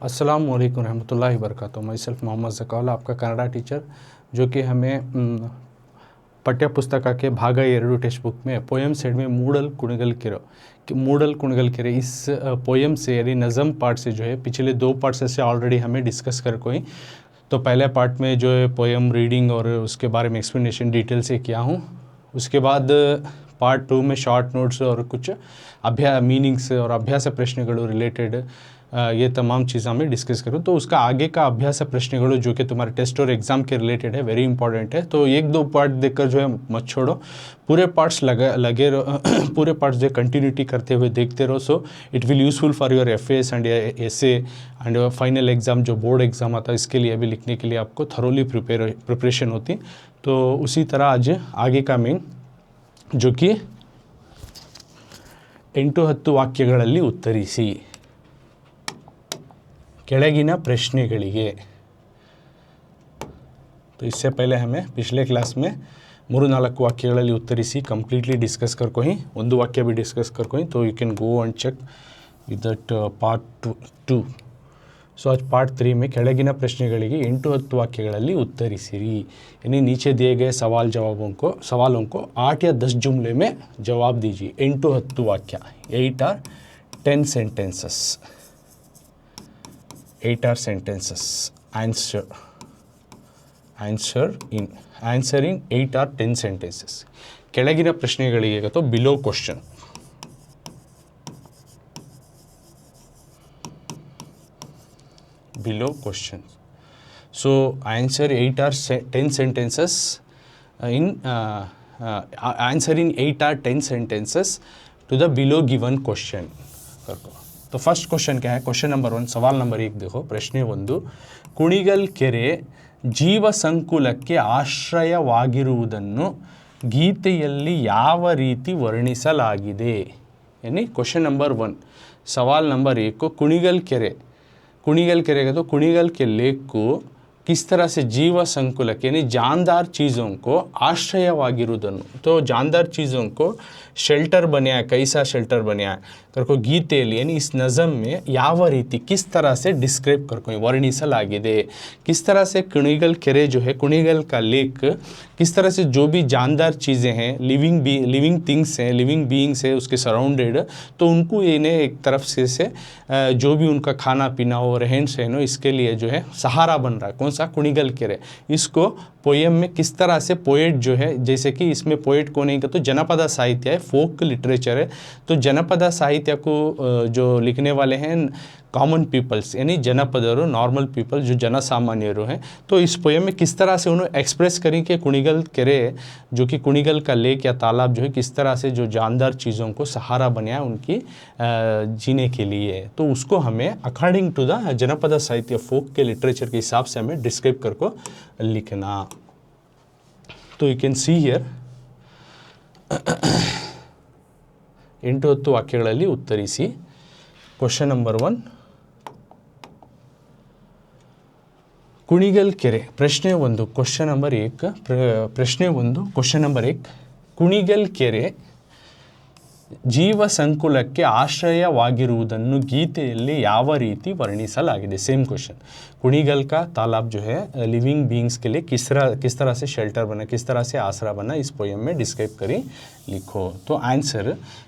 अस्सलाम वालेकुम रहमतुल्लाहि वबरकातुहू। मैं सेल्फ मोहम्मद ज़काउल्ला, आपका कನ್ನಡ टीचर, जो कि हमें ಪಠ್ಯ ಪುಸ್ತಕಕ್ಕೆ ಭಾಗ 2 टेक्स्ट बुक में पोएम सेट में मूडल कुणगल केरो इस पोएम से यानी नज़म पार्ट से जो है पिछले 2 पार्ट से ऑलरेडी हमें डिस्कस कर कोई। तो पहले पार्ट में जो है पोएम रीडिंग और उसके बारे में एक्सप्लेनेशन डिटेल से किया हूँ। उसके बाद पार्ट 2 में शॉर्ट नोट्स और कुछ मीनिंग्स और अभ्यास प्रश्नಗಳು रिलेटेड ये तमाम चीज़ें हमें डिस्कस करूँ। तो उसका आगे का अभ्यास प्रश्नಗಳು जो कि तुम्हारे टेस्ट और एग्ज़ाम के रिलेटेड है, वेरी इंपॉर्टेंट है। तो 1-2 पार्ट देखकर जो है मत छोड़ो, पूरे पार्ट्स लगे रहो पूरे पार्ट्स जो कंटिन्यूटी करते हुए देखते रहो। So it will useful for your FS and SA and final exam जो बोर्ड एग्ज़ाम आता है इसके लिए भी लिखने के लिए आपको थरोली प्रिपरेशन होती। तो उसी तरह आज आगे का मेन जो कि 8-10 ವಾಕ್ಯಗಳಲ್ಲಿ ಉತ್ತರಿಸಿ ಕೆಳಗಿನ ಪ್ರಶ್ನೆಗಳಿಗೆ। तो इससे पहले हमें पिछले क्लास में 3-4 ವಾಕ್ಯಗಳಲ್ಲಿ ಉತ್ತರಿಸಿ ಕಂಪ್ಲೀಟ್ಲಿ ಡಿಸ್ಕಸ್ करकोही, ಒಂದು ವಾಕ್ಯ भी डिस्कस करकोही। तो you can go and check with that part 2। सो आज पार्ट 3 में ಕೆಳಗಿನ ಪ್ರಶ್ನೆಗಳಿಗೆ 8-10 ವಾಕ್ಯಗಳಲ್ಲಿ ಉತ್ತರಿಸಿರಿ, यानी नीचे दिए गए सवालों को 8 या 10 जुमले में जवाब दीजिए। 8-10 वाक्य, 8 or 10 sentences, 8 or sentences, answer in 8 or 10 sentences। ಕೆಳಗಿನ ಪ್ರಶ್ನೆಗಳಿಗೆ तो below question, below questions। So answer 8 or 10 sentences in answer in 8 or 10 sentences to the below given question। तो फर्स्ट क्वेश्चन क्या है? क्वेश्चन नंबर 1, सवाल नंबर 1 देखो। प्रश्ನೆ 1, ಕುಣಿಗಲ್ ಕೆರೆ ಜೀವ ಸಂಕುಲಕ್ಕೆ ಆಶ್ರಯವಾಗಿರುವುದನ್ನು ಗೀತೆಯಲ್ಲಿ ಯಾವ ರೀತಿ ವರ್ಣಿಸಲಾಗಿದೆ? यानी क्वेश्चन नंबर 1, सवाल नंबर 1 को कुಣಿಗಲ್ केरे का तो कुಣಿगल के लेक को किस तरह से जीव संकुलक यानी जानदार चीज़ों को आश्रयವಾಗಿರುವುದನ್ನು, तो जानदार चीज़ों को शेल्टर बने, कैसा शेल्टर बने करको गीतेಯಲ್ಲಿ यानी इस नज़म में ಯಾವ ರೀತಿ किस तरह से डिस्क्राइब करको वर्णिಸಲಾಗಿದೆ। किस तरह से कुಣಿगल केरे जो है, कुಣಿगल का लेक किस तरह से जो भी जानदार चीज़ें हैं, लिविंग थिंग्स हैं, लिविंग बीइंग्स है उसके सराउंडेड, तो उनको इन्हें एक तरफ से जो भी उनका खाना पीना हो, रहन सहन हो, इसके लिए जो है सहारा बन रहा है। कौन सा? कुಣಿगल केरे। इसको पोएम में किस तरह से पोएट जो है, जैसे कि इसमें पोएट को नहीं कहते तो जनपद साहित्य है, फोक लिटरेचर है। तो जनपद साहित्य को जो लिखने वाले हैं कॉमन पीपल्स यानी जनपदरों, नॉर्मल पीपल जो जनसामान्यरों हैं। तो इस पोएम में किस तरह से उन्होंने एक्सप्रेस करी कि कुಣಿगल केरे जो कि कुಣಿगल का लेक या तालाब जो है किस तरह से जो जानदार चीज़ों को सहारा बनाया उनकी जीने के लिए। तो उसको हमें अकॉर्डिंग टू द जनपद साहित्य फोक के लिटरेचर के हिसाब से हमें डिस्क्राइब करको लिखना। तो यू कैन सी हियर 8-10 ವಾಕ್ಯಗಳಲ್ಲಿ ಉತ್ತರಿಸಿ। ಕ್ವೆಶ್ಚನ್ ನಂಬರ್ 1, ಕುಣಿಗಲ್ ಕೆರೆ। ಪ್ರಶ್ನೆ 1 ಕ್ವೆಶ್ಚನ್ ನಂಬರ್ 1, ಪ್ರಶ್ನೆ 1 ಕ್ವೆಶ್ಚನ್ ನಂಬರ್ 1, ಕುಣಿಗಲ್ ಕೆರೆ ಜೀವ ಸಂಕುಲಕ್ಕೆ ಆಶ್ರಯವಾಗಿರುವುದನ್ನು ಗೀತೆಯಲ್ಲಿ ಯಾವ ರೀತಿ ವರ್ಣಿಸಲಾಗಿದೆ? Same question. कुಣಿगल का तालाब जो है लिविंग बीइंग्स के लिए किस तरह से शेल्टर बना, किस तरह से आसरा बना, इस पोएम में डिस्क्राइब करी लिखो। तो आंसर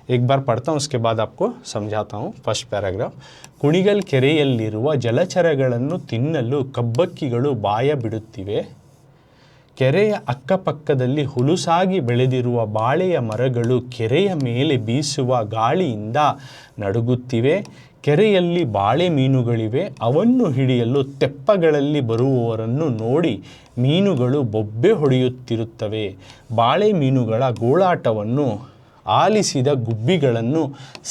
एक बार पढ़ता हूँ, उसके बाद आपको समझाता हूँ। फर्स्ट पैराग्राफ, ಕುಣಿಗಲ್ ಕೆರೆಯಲ್ಲಿರುವ ಜಲಚರಗಳನ್ನು ತಿನ್ನಲು ಕಬ್ಬಕ್ಕಿಗಳು ಬಾಯ ಬಿಡುತ್ತಿವೆ, ಕೆರೆಯ ಅಕ್ಕಪಕ್ಕದಲ್ಲಿ ಹುಲುಸಾಗಿ ಬೆಳೆದಿರುವ ಬಾಳೆಯ ಮರಗಳು ಕೆರೆಯ ಮೇಲೆ ಬೀಸುವ ಗಾಳಿಯಿಂದ ನಡುಗುತ್ತಿವೆ, ಕೆರೆಯಲ್ಲಿ ಬಾಳೆ ಮೀನುಗಳಿವೆ, ಅವನ್ನು ಹಿಡಿಯಲು ತೆಪ್ಪಗಳಲ್ಲಿ ಬರುವವರನ್ನು ನೋಡಿ ಮೀನುಗಳು ಬೊಬ್ಬೆ ಹೊಡೆಯುತ್ತಿರುತ್ತವೆ, ಬಾಳೆ ಮೀನುಗಳ ಗೋಳಾಟವನ್ನು ಆಲಿಸಿದ ಗುಬ್ಬಿಗಳನ್ನು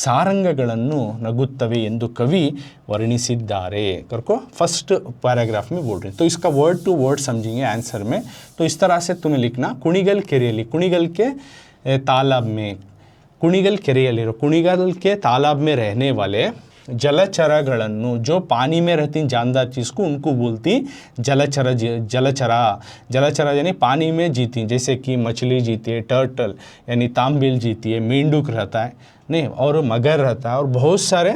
ಸಾರಂಗಗಳನ್ನು ನಗುತ್ತವೆ ಎಂದು ಕವಿ वर्णिसिದ್ದಾರೆ। करको फर्स्ट पैराग्राफ में बोल रहे हैं। तो इसका वर्ड टू वर्ड समझेंगे आंसर में। तो इस तरह से तुम्हें लिखना, ಕುಣಿಗಲ್ ಕೆರೆಯಲ್ಲಿ, कुಣಿगल के तालाब में, ಕುಣಿಗಲ್ ಕೆರೆಯಲ್ಲಿರೋ, कुಣಿगल के तालाब में रहने वाले जलचरಗಳನ್ನು, जो पानी में रहती जानदार चीज़ को उनको बोलती जलचरा यानी पानी में जीती, जैसे कि मछली जीती है, टर्टल यानी तांबेल जीती है, मेंढक रहता है नहीं, और मगर रहता है, और बहुत सारे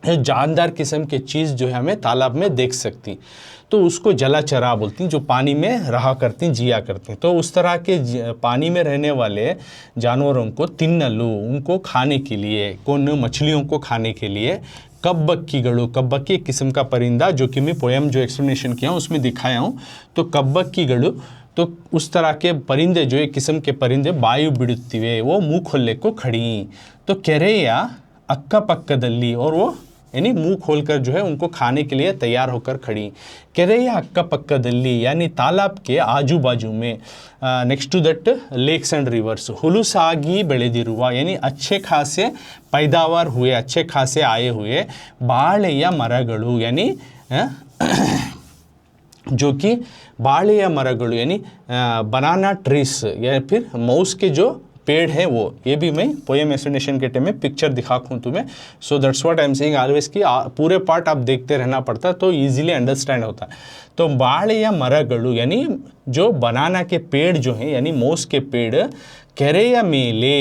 जानदार किस्म के चीज़ जो है हमें तालाब में देख सकती, तो उसको जलाचरा बोलती हैं, जो पानी में रहा करती, जिया करती। तो उस तरह के पानी में रहने वाले जानवरों को तिन्नलु, उनको खाने के लिए, कौन मछलियों को खाने के लिए कब्बक्कीगळु, कब्बक्की एक किस्म का परिंदा जो कि मैं पोएम जो एक्सप्लेनेशन किया हूँ उसमें दिखाया हूँ। तो कब्बक्कीगळु, तो उस तरह के परिंदे, जो एक किस्म के परिंदे बायु बिಡುತ್ತಿವೆ, वो मुँह खोलने को खड़ी। तो ಕೆರೆಯ ಅಕ್ಕಪಕ್ಕದಲ್ಲಿ, और वो यानी मुंह खोलकर जो है उनको खाने के लिए तैयार होकर खड़ी। ಕೆರೆಯ ಅಕ್ಕಪಕ್ಕದಲ್ಲಿ यानी तालाब के आजू बाजू में, next to that lakes and rivers, हुलुसागी ಬೆಳೆದಿರುವ यानी अच्छे खासे पैदावार हुए, अच्छे खासे आए हुए बाಳೆಯ ಮರಗಳು यानी जो कि बाಳೆಯ मरगलु यानी बनाना ट्रीस, या फिर माउस के जो पेड़ है वो, ये भी मैं पोएम एक्सप्लेनेशन के टाइम में पिक्चर दिखाऊँ तुम्हें। So that's what I am saying always कि पूरे पार्ट आप देखते रहना पड़ता है तो इजीली अंडरस्टैंड होता है। तो बाಳೆಯ मरगलु यानी जो बनाना के पेड़ जो हैं, यानी मौस के पेड़, ಕೆರೆಯ ಮೇಲೆ,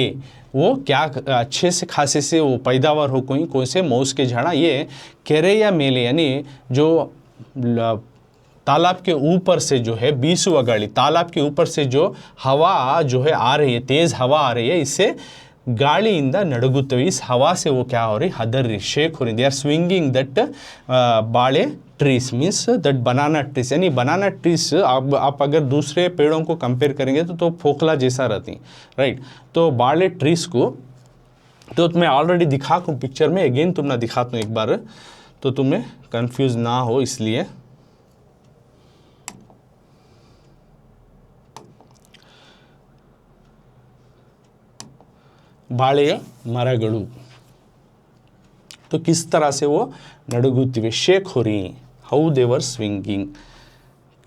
वो क्या अच्छे से खासे से वो पैदावार हो कोई कौन से मौस के झाड़ा, ये ಕೆರೆಯ ಮೇಲೆ यानी जो तालाब के ऊपर से जो है बीसुवा गाड़ी, तालाब के ऊपर से जो हवा जो है आ रही है, तेज़ हवा आ रही है, इससे ಗಾಳಿಯಿಂದ ನಡುಗುತ್ತವೆ, इस हवा से वो क्या हो रही, हदर शेक हो रही, दे आर स्विंगिंग दैट बाले trees, means that banana trees. यानी बनाना ट्रीज आप अगर दूसरे पेड़ों को कंपेयर करेंगे तो फोखला जैसा रहती, राइट। तो बाले ट्रीज को तो मैं ऑलरेडी दिखा दूँ पिक्चर में, अगेन तुम ना दिखाता हूँ एक बार, तो तुम्हें कंफ्यूज ना हो इसलिए। ಬಾಳೆಯ ಮರಗಳು, तो किस तरह से वो नड़ुगुत्तिवे, शेक हो रही, हाउ दे वर स्विंगिंग,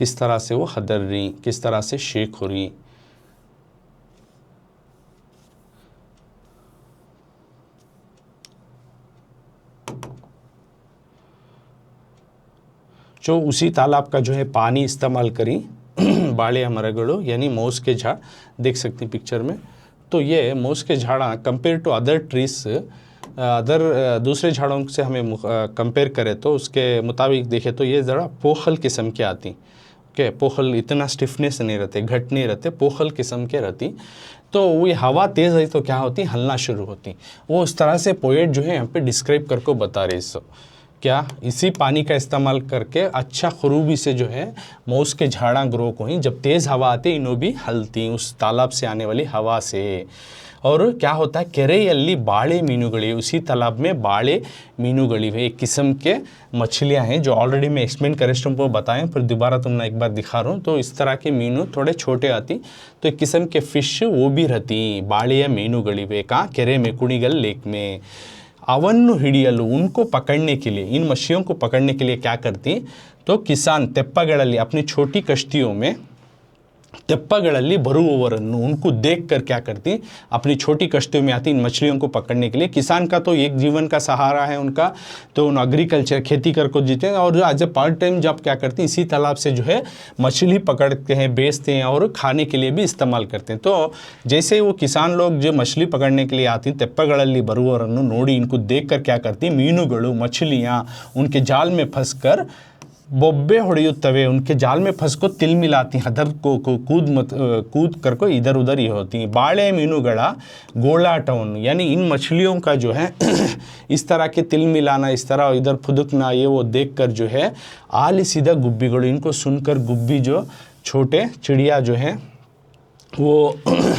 किस तरह से वो हदर रही, किस तरह से शेक हो रही। जो उसी तालाब का जो है पानी इस्तेमाल करी बाಳೆಯ मरगलु यानी मौस के झाड़, देख सकते हैं पिक्चर में। तो ये मौस के झाड़ा compare to other trees, other दूसरे झाड़ों से हमें कंपेयर करें तो उसके मुताबिक देखें तो ये ज़रा पोखल किस्म की आती, ओके। पोखल इतना स्टिफनेस नहीं रहते, घट नहीं रहते, पोखल किस्म के रहती। तो वो हवा तेज़ आई तो क्या होती, हलना शुरू होती। वो उस तरह से पोएट जो है यहाँ पे डिस्क्राइब करके बता रहे इसको, क्या इसी पानी का इस्तेमाल करके अच्छा खूबी से जो है मौस के झाड़ा ग्रो को ही, जब तेज़ हवा आती इन्हों भी हलती उस तालाब से आने वाली हवा से। और क्या होता है, ಕೆರೆಯಲ್ಲಿ बाड़े मीनुगली, उसी तालाब में बाड़े मीनुगलिवे, एक किस्म के मछलियां हैं जो ऑलरेडी मैं एक्सप्लेन करे तुमको बताएं, फिर दोबारा तुमने एक बार दिखा रहा हूँ। तो इस तरह के मीनू थोड़े छोटे आती, तो एक किस्म के फिश वो भी रहती बाಳೆಯ मीनुगलिवे, कहाँ, ಕೆರೆ में, कुणिगल लेक में। अवन्नु हिडियलु, उनको पकड़ने के लिए, इन मछलियों को पकड़ने के लिए क्या करती, तो किसान तेप्पगळल्ली, अपनी छोटी कश्तियों में तेप्पगळल्ली बरुववरन्नु, उनको देखकर क्या करती, अपनी छोटी कश्तियों में आती इन मछलियों को पकड़ने के लिए। किसान का तो एक जीवन का सहारा है उनका, तो उन एग्रीकल्चर खेती कर को जीते हैं, और as a part time job क्या करती हैं, इसी तालाब से जो है मछली पकड़ते हैं, बेचते हैं और खाने के लिए भी इस्तेमाल करते हैं। तो जैसे वो किसान लोग जो मछली पकड़ने के लिए आती हैं, तेप्पगळल्ली बरुववरन्नु नोडी, इनको देख कर क्या करती, मीनुगळु, मछलियाँ उनके जाल में फंस कर बोब्बे ಹೊಡೆಯುತ್ತವೆ, उनके जाल में फंस को तिल मिलाती, हदर को कूद कर को इधर उधर ये होती हैं। बाಳೆ मीनुಗಳ गोलाटवन, यानी इन मछलियों का जो है इस तरह के तिल मिलाना, इस तरह इधर फुदकना, ये वो देख कर जो है आलिसिದ गुब्बिಗಳು, इनको सुनकर गुब्बी जो छोटे चिड़िया जो हैं वो,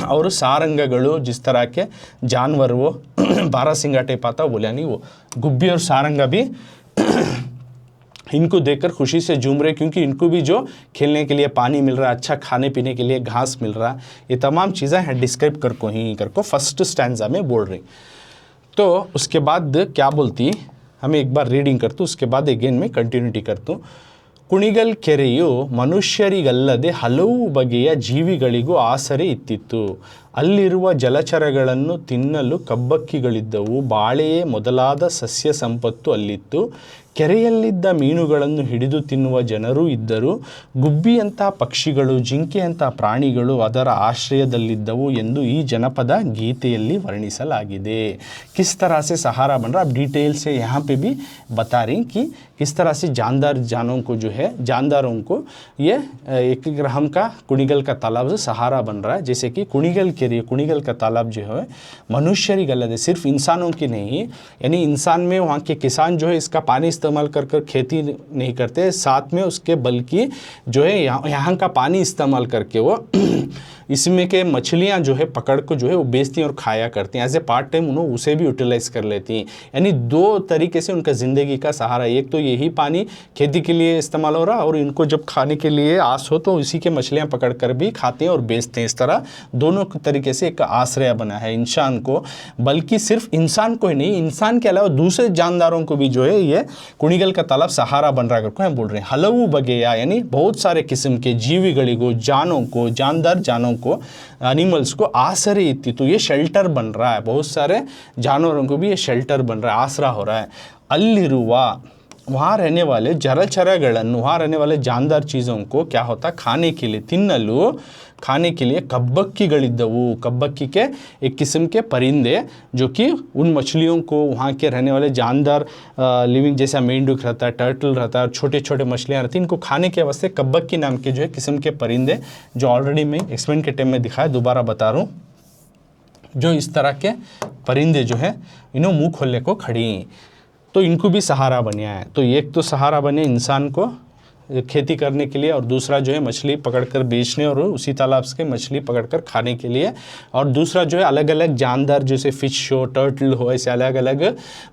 और सारंगಗಳು, जिस तरह के जानवर वो बारहसिंगा टाइप आता बोले, यानी वो गुब्बी और सारंगा भी इनको देखकर खुशी से झूम रहे, क्योंकि इनको भी जो खेलने के लिए पानी मिल रहा है, अच्छा खाने पीने के लिए घास मिल रहा है, ये तमाम चीज़ें हैं डिस्क्राइब कर को फर्स्ट स्टैंजा में बोल रही। तो उसके बाद क्या बोलती, हमें एक बार रीडिंग करतूँ, उसके बाद अगेन में कंटिन्यूटी करतूँ। ಕುಣಿಗಲ್ ಕೆರೆಯು ಮನುಷ್ಯರಿಗಲ್ಲದೆ ಹಲವು ಬಗೆಯ ಜೀವಿಗಳಿಗೂ ಆಸರೆ ಇತ್ತಿತ್ತು. ಅಲ್ಲಿರುವ ಜಲಚರಗಳನ್ನು ತಿನ್ನಲು ಕಬ್ಬಕ್ಕಿಗಳಿದ್ದವು. ಬಾಳೆಯೇ ಮೊದಲಾದ ಸಸ್ಯ ಸಂಪತ್ತು ಅಲ್ಲಿತ್ತು. ಕೆರೆಯಲ್ಲಿದ್ದ ಮೀನುಗಳನ್ನು ಹಿಡಿದು ತಿನ್ನುವ ಜನರೂ ಇದ್ದರು, ಗುಬ್ಬಿಯಂಥ ಪಕ್ಷಿಗಳು, ಜಿಂಕೆಯಂಥ ಪ್ರಾಣಿಗಳು ಅದರ ಆಶ್ರಯದಲ್ಲಿದ್ದವು ಎಂದು ಈ ಜನಪದ ಗೀತೆಯಲ್ಲಿ ವರ್ಣಿಸಲಾಗಿದೆ. किस तरह से सहारा बन रहा है, अब डिटेल से यहाँ पे भी बता रही कि किस तरह से जानदार जानों को जो है, जानदारों को ये एक ग्राम का कुಣಿಗಲ್ का तालाब से सहारा बन रहा है. जैसे कि कुಣಿಗಲ್ केरे, कुಣಿಗಲ್ का तालाब जो है मनुष्यरिगಲ್ಲದೆ सिर्फ इंसानों की नहीं, यानी इंसान में वहाँ के किसान जो है इसका पानी इस्तेमाल कर कर खेती नहीं करते, साथ में उसके बल्कि जो है यहाँ का पानी इस्तेमाल करके वो इसमें के मछलियाँ जो है पकड़ को जो है वो बेचती हैं और खाया करती हैं. एज ए पार्ट टाइम उन्होंने उसे भी यूटिलाइज़ कर लेती हैं. यानी दो तरीके से उनका ज़िंदगी का सहारा, एक तो यही पानी खेती के लिए इस्तेमाल हो रहा, और इनको जब खाने के लिए आस हो तो इसी के मछलियाँ पकड़ कर भी खाते हैं और बेचते हैं. इस तरह दोनों तरीके से एक आश्रय बना है इंसान को, बल्कि सिर्फ इंसान को ही नहीं, इंसान के अलावा दूसरे जानदारों को भी जो है ये ಕುಣಿಗಲ್ का तालाब सहारा बन रहा करके हम बोल रहे हैं. हलವು ಬಗೆಯ यानी बहुत सारे किस्म के जीविಗಳಿಗೂ, जानों को, जानदार जानों को, एनिमल्स को आसरे इत्ती, तो ये शेल्टर बन रहा है. बहुत सारे जानवरों को भी ये शेल्टर बन रहा है, आसरा हो रहा है. अಲ್ಲಿರುವ वहाँ रहने वाले जलचरಗಳನ್ನು, वहाँ रहने वाले जानदार चीज़ों को क्या होता, खाने के लिए, ತಿನ್ನಲು खाने के लिए कब्बक्कीಗಳಿದ್ದವು. कब्बक्की के एक किस्म के परिंदे जो कि उन मछलियों को, वहाँ के रहने वाले जानदार लिविंग, जैसा मेंढक रहता है, टर्टल रहता है, छोटे छोटे मछलियाँ रहती हैं, इनको खाने के वास्ते कब्बक्की नाम के जो है किस्म के परिंदे, जो ऑलरेडी मैं एक्सप्लेन के टाइम में दिखाया, दोबारा बता रहा हूँ, जो इस तरह के परिंदे जो है इन्हों मुँह खोलने को खड़ी, तो इनको भी सहारा बना है. तो एक तो सहारा बने इंसान को खेती करने के लिए, और दूसरा जो है मछली पकड़कर बेचने और उसी तालाब से मछली पकड़कर खाने के लिए, और दूसरा जो है अलग अलग जानदार जैसे फिश हो, टर्टल हो, ऐसे अलग अलग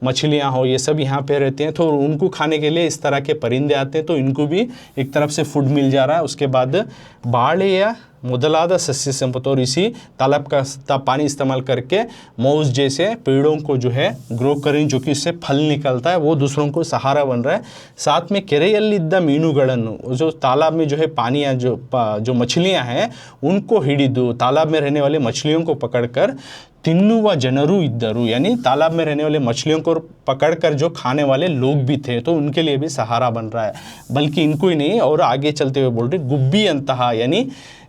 मछलियाँ हो, ये सब यहाँ पे रहते हैं, तो उनको खाने के लिए इस तरह के परिंदे आते हैं, तो इनको भी एक तरफ से फूड मिल जा रहा है. उसके बाद बाड़ेया ಮೊದಲಾದ सस्य संपत्ति, और इसी तालाब का पानी इस्तेमाल करके मौज जैसे पेड़ों को जो है ग्रो करें, जो कि इससे फल निकलता है, वो दूसरों को सहारा बन रहा है. साथ में ಕೆರೆಯಲ್ಲಿದ್ದ ಮೀನುಗಳನ್ನು, जो तालाब में जो है पानी, जो मछलियाँ हैं उनको ಹಿಡಿದು, तालाब में रहने वाले मछलियों को पकड़कर ತಿನ್ನುವ ಜನರು ಇದ್ದರು, यानी तालाब में रहने वाले मछलियों को पकड़कर जो खाने वाले लोग भी थे, तो उनके लिए भी सहारा बन रहा है. बल्कि इनको ही नहीं, और आगे चलते हुए बोल रहे गुब्बी अंतः, यानी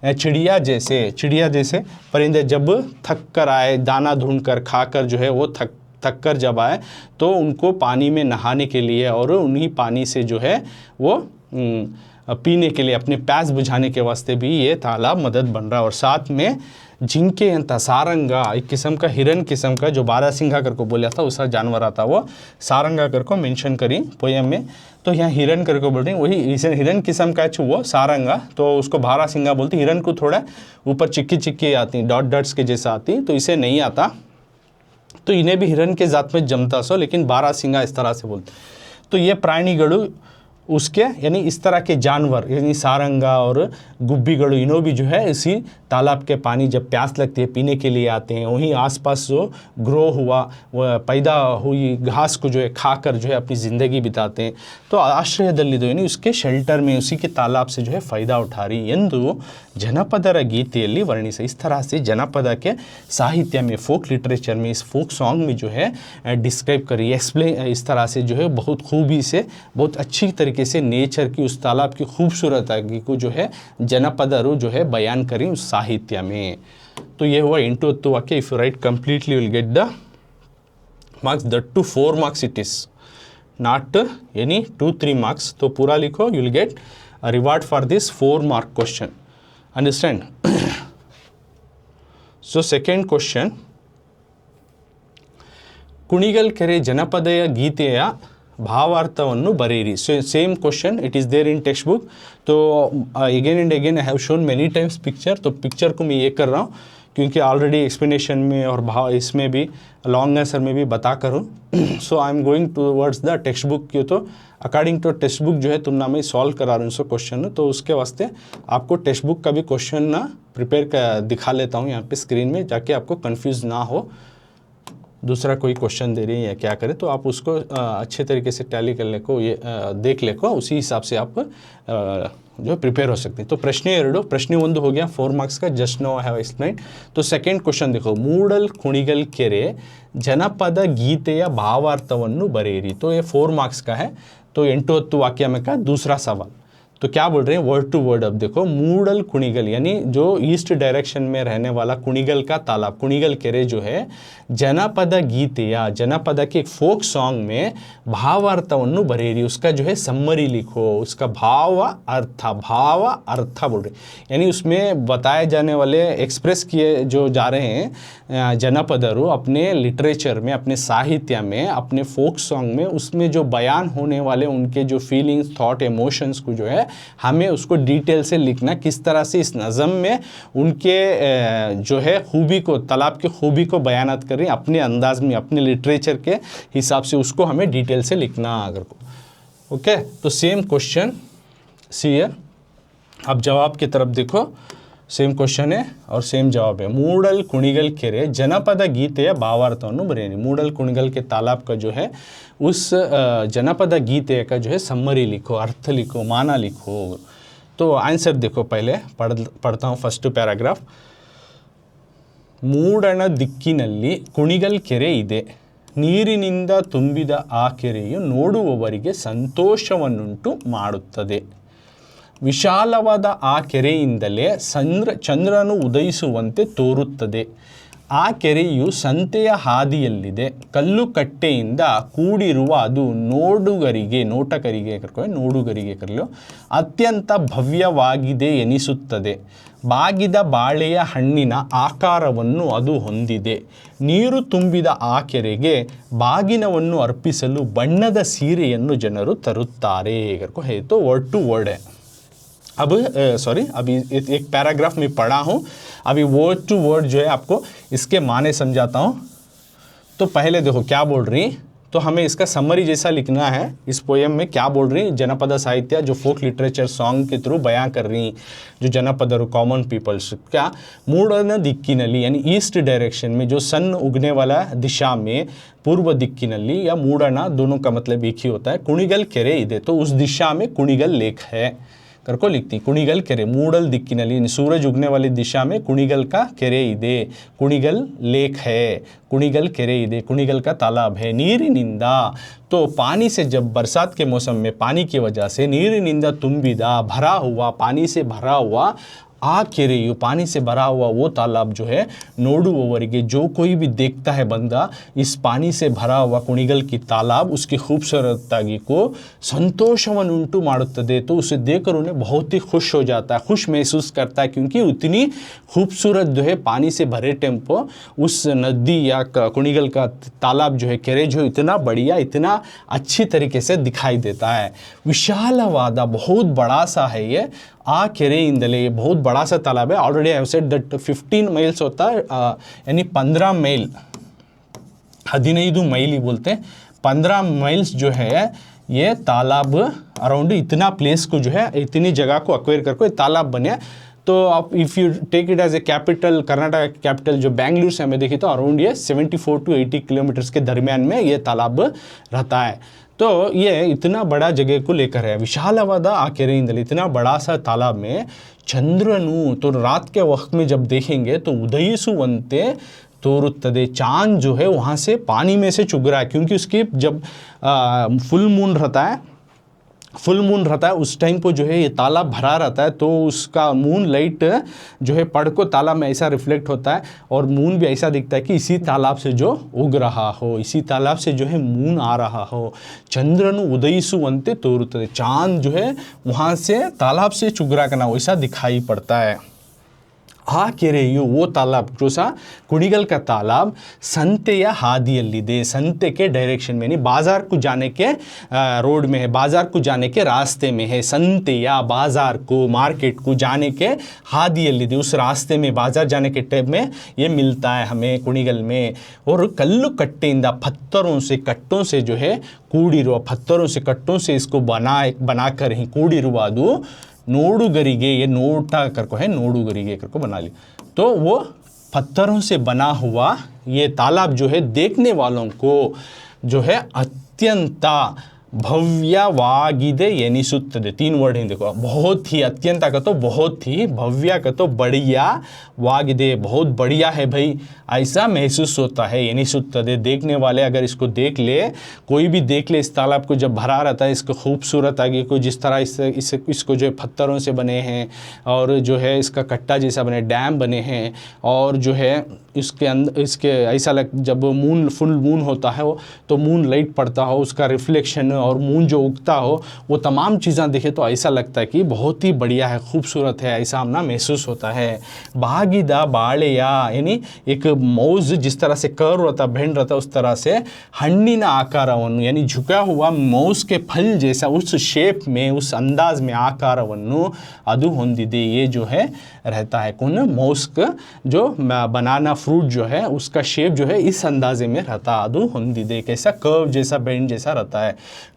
चिड़िया जैसे परिंदे जब थक कर आए, दाना ढूंढ कर खाकर जो है वो थक कर जब आए, तो उनको पानी में नहाने के लिए और उन्हीं पानी से जो है वो पीने के लिए, अपने प्यास बुझाने के वास्ते भी ये तालाब मदद बन रहा है. और साथ में जिंके अंत सारंगा, एक किस्म का हिरन किस्म का, जो बारहसिंघा कर को बोला था, उसका जानवर आता, वो सारंगा कर को मेंशन करी पोयम में. तो यहाँ हिरन कर को बोल रहे हैं, वही हिरन किस्म का है वो सारंगा, तो उसको बारहसिंघा बोलते. हिरन को थोड़ा ऊपर चिक्की आती, डॉट्स के जैसा आती, तो इसे नहीं आता, तो इन्हें भी हिरन के जात में जमता सो, लेकिन बारहसिंघा इस तरह से बोलते. तो ये प्राणीಗಳು उसके, यानी इस तरह के जानवर, यानी सारंगा और गुब्बीಗಳು, इन्हों भी जो है इसी तालाब के पानी जब प्यास लगती है पीने के लिए आते हैं. वहीं आसपास जो ग्रो हुआ, पैदा हुई घास को जो है खाकर जो है अपनी ज़िंदगी बिताते हैं. तो ಆಶ್ರಯದಲ್ಲಿದ್ದು, यानी उसके शेल्टर में, उसी के तालाब से जो है फ़ायदा उठा रही ಎಂದು ಜನಪದರ ಗೀತೆಯಲ್ಲಿ वर्णित. इस तरह से जनपद के साहित्य में, फोक लिटरेचर में, इस फोक सॉन्ग में जो है डिस्क्राइब करी, एक्सप्लेन, इस तरह से जो है बहुत खूबी से, बहुत अच्छी तरीके से नेचर की, उस तालाब की खूबसूरती को जो है जनपदरू जो है बयान करें उस साहित्य में. तो ये हुआ इंटू तो वाक्य. If you write completely will get the marks, that too 4 marks it is, not any 2-3 marks. तो पूरा लिखो, you will get a reward for this 4 mark question. Understand? So second question, Kunigal ಕೆರೆ ಜನಪದಯ ಗೀತೆಯ भावार्थವನ್ನು बरेरी. So same question, it is there in textbook. तो again and again I have shown many times picture. तो picture को मैं ये कर रहा हूँ क्योंकि ऑलरेडी एक्सप्लेनेशन में और भाव इसमें भी लॉन्ग आंसर में भी बता करूँ. So I am going towards the text book. क्यों, तो अकॉर्डिंग टू टेक्स्ट बुक जो है तुलना में सॉल्व करा रहा हूँ सो क्वेश्चन. तो उसके वास्ते आपको टेक्स्ट बुक का भी क्वेश्चन ना प्रिपेयर दिखा लेता हूँ यहाँ पे स्क्रीन में, ताकि आपको कन्फ्यूज़ ना हो दूसरा कोई क्वेश्चन दे रही है या क्या करें, तो आप उसको अच्छे तरीके से टैली करने को, ये देख ले को, उसी हिसाब से आप जो प्रिपेयर हो सकते हैं. तो प्रश्न 1 हो गया 4 marks का, just know I have explain. तो सेकेंड क्वेश्चन देखो, ಮೂಡಲ್ ಕುಣಿಗಲ್ ಕೆರೆ ಜನಪದ ಗೀತೆಯ ಭಾವಾರ್ಥವನ್ನು ಬರೆಯಿರಿ. तो ये 4 marks का है. तो 8 वाक्य में का दूसरा सवाल तो क्या बोल रहे हैं वर्ड टू वर्ड। अब देखो मूडल कुणिगल यानी जो ईस्ट डायरेक्शन में रहने वाला कुणिगल का तालाब कुणिगल केरे जो है जनपद गीते या जनपद के एक फोक सॉन्ग में भावार्थವನ್ನು बरेरी उसका जो है सम्मरी लिखो उसका भाव अर्थ बोल रहे यानी उसमें बताए जाने वाले एक्सप्रेस किए जो जा रहे हैं जनपदरू अपने लिटरेचर में अपने साहित्य में अपने फोक सॉन्ग में उसमें जो बयान होने वाले उनके जो फीलिंग्स थॉट इमोशंस को जो है हमें उसको डिटेल से लिखना किस तरह से इस नज़म में उनके जो है खूबी को तालाब की खूबी को बयानात कर रही अपने अंदाज में अपने लिटरेचर के हिसाब से उसको हमें डिटेल से लिखना अगर को ओके। तो सेम क्वेश्चन सी है। अब जवाब की तरफ देखो सेम क्वेश्चन है और सेम जवाब है। मूडल कुणिगल केरे जनपद गीತೆಯ ಭಾವಾರ್ಥವನ್ನು बरेरी मूडल कुणिगल के तालाब का जो है उस जनपद गीते का जो है सम्मरी लिखो अर्थ लिखो माना लिखो। तो आंसर देखो पहले पढ़ता हूँ फर्स्ट पैराग्राफ। ಮೂಡಣ ದಿಕ್ಕಿನಲ್ಲಿ ಕುಣಿಗಲ್ ಕೆರೆ ಇದೆ ನೀರಿನಿಂದ ತುಂಬಿದ ಆ ಕೆರೆಯು ನೋಡುವವರಿಗೆ ಸಂತೋಷವನ್ನುಂಟು ಮಾಡುತ್ತದೆ ವಿಶಾಲವಾದ ಆ ಕೆರೆಯಿಂದಲೇ ಚಂದ್ರನು ಉದಯಿಸುವಂತೆ ತೋರುತ್ತದೆ ಆ ಕೆರೆಯು ಸಂತೆಯ ಹಾದಿಯಲ್ಲಿದೆ ಕಲ್ಲು ಕಟ್ಟೆಯಿಂದ ಕೂಡಿರುವ ಅದು ನೋಡುಗರಿಗೆ ಕರೆಯಲು ಅತ್ಯಂತ ಭವ್ಯವಾಗಿದೆ ಎನಿಸುತ್ತದೆ ಬಾಗಿದ ಬಾಳೆಯ ಹಣ್ಣಿನ ಆಕಾರವನ್ನು ಅದು ಹೊಂದಿದೆ ನೀರು ತುಂಬಿದ ಆ ಕೆರೆಗೆ ಬಾಗಿನವನ್ನು ಅರ್ಪಿಸಲು ಬಣ್ಣದ ಸೀರೆಯನ್ನು ಜನರು ತರುತ್ತಾರೆ करको है तो वर्ड टू वर्ड है। अब अभी एक पैराग्राफ में पढ़ा हूँ अभी वर्ड टू वर्ड जो है आपको इसके माने समझाता हूँ। तो पहले देखो क्या बोल रही तो हमें इसका समरी जैसा लिखना है इस पोएम में क्या बोल रही जनपद साहित्य जो फोक लिटरेचर सॉन्ग के थ्रू बयां कर रही जो जनपदरू कॉमन पीपल्स क्या मूडन दिक्किनली यानी ईस्ट डायरेक्शन में जो सन उगने वाला दिशा में पूर्व दिक्किनली या मूडना दोनों का मतलब एक ही होता है कुणिगल केरे इदे तो उस दिशा में कुणिगल लेक है करको लिखती कुणिगल केरे मूडल दिक्किनली सूरज उगने वाली दिशा में कुणिगल का केरे इदे कुणिगल लेक है कुणिगल केरे इदे कुणिगल का तालाब है नीरिनिंदा तो पानी से जब बरसात के मौसम में पानी की वजह से नीरिनिंदा तुम्बिदा भरा हुआ पानी से भरा हुआ आ केरेयु पानी से भरा हुआ वो तालाब जो है नोडुववरिगे जो कोई भी देखता है बंदा इस पानी से भरा हुआ कुणिगल की तालाब उसकी खूबसूरती को संतोषवन्नुंटु माडुत्तदे तो उसे देखकर उन्हें बहुत ही खुश हो जाता है खुश महसूस करता है क्योंकि उतनी खूबसूरत जो है पानी से भरे टेम्पो उस नदी या कुणिगल का तालाब जो है केरे जो इतना बढ़िया इतना अच्छी तरीके से दिखाई देता है। विशालवाद बहुत बड़ा सा है ये आ केरे इंदले ये बहुत बड़ा सा तालाब है already I have said that 15 miles होता है यानी 15 माइल 15 माइल ही बोलते हैं 15 माइल्स जो है ये तालाब अराउंड इतना प्लेस को जो है इतनी जगह को अक्वायर करके तालाब बने। तो आप if you take it as a capital Karnataka capital जो बेंगलुरु से हमें देखी तो अराउंड ये 74 to 80 किलोमीटर्स के दरमियान में ये तालाब रहता है। तो ये इतना बड़ा जगह को लेकर है विशालवाद आ केरेಯಿಂದಲೇ इतना बड़ा सा तालाब में चंद्रनु तो रात के वक्त में जब देखेंगे तो उदयिसुವಂತೆ तोरुತ್ತದೆ चांद जो है वहाँ से पानी में से चुग रहा है क्योंकि उसकी जब फुल मून रहता है उस टाइम को जो है ये तालाब भरा रहता है तो उसका मून लाइट जो है पड़ को तालाब में ऐसा रिफ्लेक्ट होता है और मून भी ऐसा दिखता है कि इसी तालाब से जो उग रहा हो इसी तालाब से जो है मून आ रहा हो चंद्रनु उदयिसुವಂತೆ तोरुತ್ತದೆ चांद जो है वहाँ से तालाब से चुगरा करना वैसा दिखाई पड़ता है। आ केरेयु वो तालाब जो सा कुणिगल का तालाब संतेया हादियल्लिदे संते के डायरेक्शन में यानी बाजार को जाने के रोड में है बाजार को जाने के रास्ते में है संतेया बाजार को मार्केट को जाने के हादियल्लिदे उस रास्ते में बाजार जाने के टाइम में ये मिलता है हमें कुणिगल में। और कल्लु कट्टेइंदा पत्थरों से कट्टों से जो है कूडिरुवा पत्थरों से कट्टों से इसको बनाकर ही कूडिरुवा ಅದು नोडुगरिगे ये नोटा करको है नोडुगरिगे करको बना ली तो वो पत्थरों से बना हुआ ये तालाब जो है देखने वालों को जो है अत्यंत ಭವ್ಯವಾಗಿದೆ ಎನಿಸುತ್ತದೆ. 3 वर्ड हैं देखो, बहुत ही, अत्यंत का तो बहुत ही, भव्य का तो बढ़िया, वागिदे बहुत बढ़िया है भाई, ऐसा महसूस होता है. एनिसुत्तदे देखने वाले अगर इसको देख ले, कोई भी देख ले इस तालाब को जब भरा रहता है, इसको खूबसूरत आगे को जिस तरह इसको जो है पत्थरों से बने हैं और जो है इसका कट्टा जैसा बने डैम बने हैं और जो है इसके अंदर इसके ऐसा जब मून फुल मून होता है वो तो मून लाइट पड़ता हो, उसका रिफ्लेक्शन और मून जो उगता हो, वो तमाम चीज़ें देखे तो ऐसा लगता है कि बहुत ही बढ़िया है, खूबसूरत है, ऐसा हमना महसूस होता है. बागिदा बाಳೆಯ यानी एक मौज जिस तरह से कर्व रहता बेंड रहता उस तरह से हण्ಣಿನ आकारವನ್ನು यानी झुका हुआ मौज के फल जैसा उस शेप में उस अंदाज में आकारವನ್ನು ಅದು ಹೊಂದಿದೆ. ये जो है रहता है कौन मौस्क जो बनाना फ्रूट जो है उसका शेप जो है इस अंदाजे में रहता ಅದು ಹೊಂದಿದೆ. कैसा कर्व जैसा बेंड जैसा रहता है.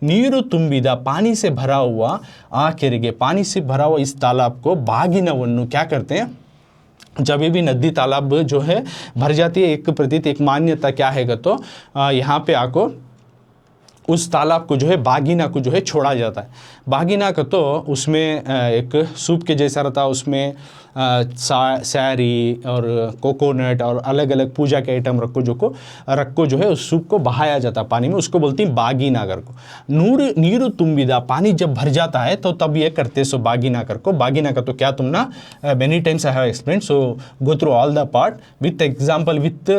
ನೀರು ತುಂಬಿದ पानी से भरा हुआ आ ಕೆರೆಗೆ, पानी से भरा हुआ इस तालाब को बागिनವನ್ನು क्या करते हैं, जब भी नदी तालाब जो है भर जाती है, एक प्रतीत एक मान्यता क्या है तो यहाँ पे आको उस तालाब को जो है बागिना को जो है छोड़ा जाता है. बागिना का तो उसमें एक सूप के जैसा रहता है, उसमें सैरी और कोकोनट और अलग अलग पूजा के आइटम रखो जो है उस सूप को बहाया जाता है पानी में, उसको बोलती हैं बागिनागर को. नीरू तुम्बिदा पानी जब भर जाता है तो तब ये करते सो बागिनागर को. बागिना का तो क्या तुम ना many times I have explain, so go through all the part with example with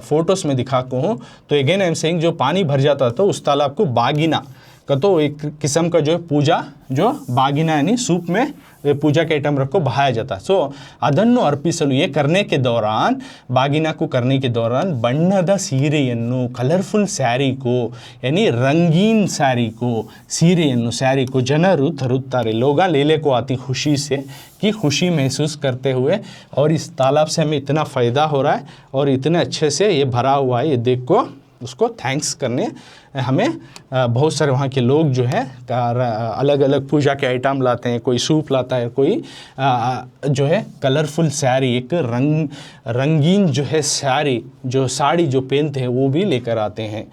photos में दिखाता हूँ. तो अगेन आई एम सेइंग जो पानी भर जाता था उस तालाब को बागिना का तो एक किस्म का जो है पूजा जो बागिना यानी सूप में पूजा के आइटम रखो बहाया जाता है. सो ಅದನ್ನು ಅರ್ಪಿಸಲು ये करने के दौरान बागिना को करने के दौरान ಬಣ್ಣದ ಸೀರೆಯನ್ನು कलरफुल स्यारी को यानी रंगीन स्यारी को सीरेಯನ್ನು स्यारी को ಜನರು ತರುತ್ತಾರೆ. लोग लेले को आती खुशी से कि खुशी महसूस करते हुए और इस तालाब से हमें इतना फ़ायदा हो रहा है और इतने अच्छे से ये भरा हुआ है, ये देख को उसको थैंक्स करने हमें बहुत सारे वहाँ के लोग जो है अलग अलग पूजा के आइटम लाते हैं, कोई सूप लाता है, कोई जो है कलरफुल साड़ी एक रंगीन जो है साड़ी जो पहनते हैं वो भी लेकर आते हैं.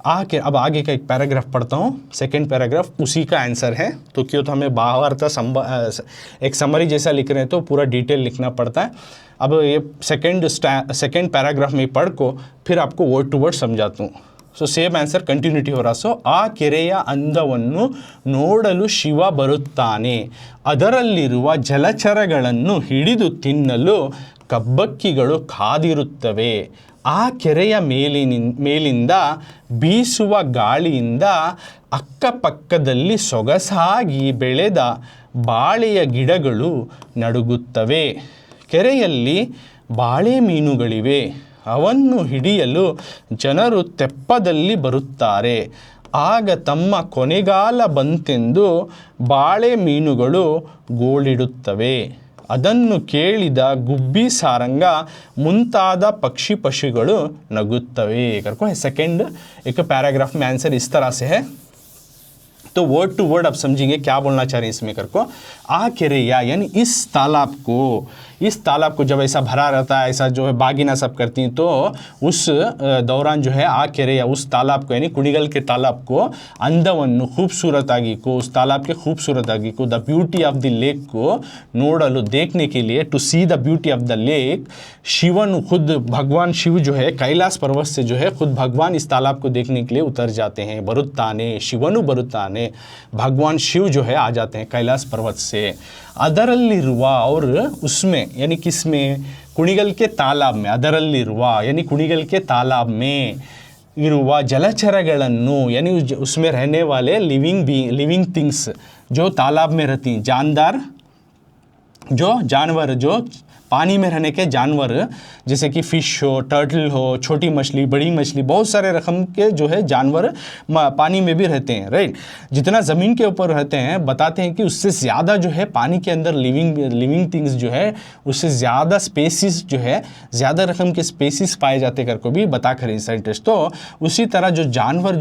अब आगे का एक पैराग्राफ पढ़ता हूँ, सेकंड पैराग्राफ उसी का आंसर है. तो क्यों तो हमें बाहर एक समरी जैसा लिख रहे हैं तो पूरा डिटेल लिखना पड़ता है. अब ये सेकंड पैराग्राफ में पढ़ को फिर आपको वर्ड टू वर्ड समझाता हूँ. सो सेम आंसर कंटिन्यूटी हो रहा. सो ಆ ಕೆರೆಯ ಅಂದವನ್ನು ನೋಡಲು ಶಿವ ಬರುತ್ತಾನೆ, ಅದರಲ್ಲಿರುವ ಜಲಚರಗಳನ್ನು ಹಿಡಿದು ತಿನ್ನಲು ಕಬ್ಬಕ್ಕಿಗಳು ಕಾದಿರುತ್ತವೆ. ಆ ಕೆರೆಯ ಮೇಲಿಂದ ಬೀಸುವ ಗಾಳಿಯಿಂದ ಅಕ್ಕಪಕ್ಕದಲ್ಲಿ ಸೊಗಸಾಗಿ ಬೆಳೆದ ಬಾಳೆಯ ಗಿಡಗಳು ನಡುಗುತ್ತವೆ. ಕೆರೆಯಲ್ಲಿ ಬಾಳೆ ಮೀನುಗಳಿವೆ, ಅವನ್ನು ಹಿಡಿಯಲು ಜನರು ತೆಪ್ಪದಲ್ಲಿ ಬರುತ್ತಾರೆ. ಆಗ ತಮ್ಮ ಕೊನೆಗಾಲ ಬಂತೆಂದು ಬಾಳೆ ಮೀನುಗಳು ಗೋಳಿಡುತ್ತವೆ. ಅದನ್ನು ಕೇಳಿದ ಗುಬ್ಬಿ ಸಾರಂಗ ಮುಂತಾದ पक्षिಗಳು ನಗುತ್ತವೆ. करको सेकंड एक पैराग्राफ में आंसर इस तरह से है. तो वर्ड टू वर्ड आप समझेंगे क्या बोलना चाह रहे हैं इसमें. करको आ केरेया यानी इस तालाब को जब ऐसा भरा रहता है, ऐसा जो है बागिना सब करती हैं, तो उस दौरान जो है आ केरेया उस तालाब को यानी कुಣಿಗಲ್ के तालाब को अंदವನ್ನು खूबसूरत आगे को उस तालाब के खूबसूरत आगे को the beauty of the lake को नोडलो देखने के लिए to see the beauty of the lake Shivan खुद भगवान शिव जो है कैलाश पर्वत से जो है खुद भगवान इस तालाब को देखने के लिए उतर जाते हैं. बरुत्ताने शिवनु बरुत्ताने भगवान शिव जो है आ जाते हैं कैलाश पर्वत से. ಅದರಲ್ಲಿರುವ और उसमें यानी किसमें, ಕುಣಿಗಲ್ के तालाब में. ಅದರಲ್ಲಿರುವ यानी कुಣಿगल के तालाब में इरुवा जलचरಗಳನ್ನು यानी उसमें रहने वाले लिविंग थिंग्स जो तालाब में रहती हैं, जानवर जो पानी में रहने के जानवर जैसे कि फ़िश हो, टर्टल हो, छोटी मछली, बड़ी मछली, बहुत सारे रकम के जो है जानवर पानी में भी रहते हैं. राइट, जितना ज़मीन के ऊपर रहते हैं बताते हैं कि उससे ज़्यादा जो है पानी के अंदर लिविंग थिंग्स जो है उससे ज़्यादा स्पेसिस जो है ज़्यादा रकम के स्पेसिस पाए जाते कर को भी बता कर साइंटिस्ट. तो उसी तरह जो जानवर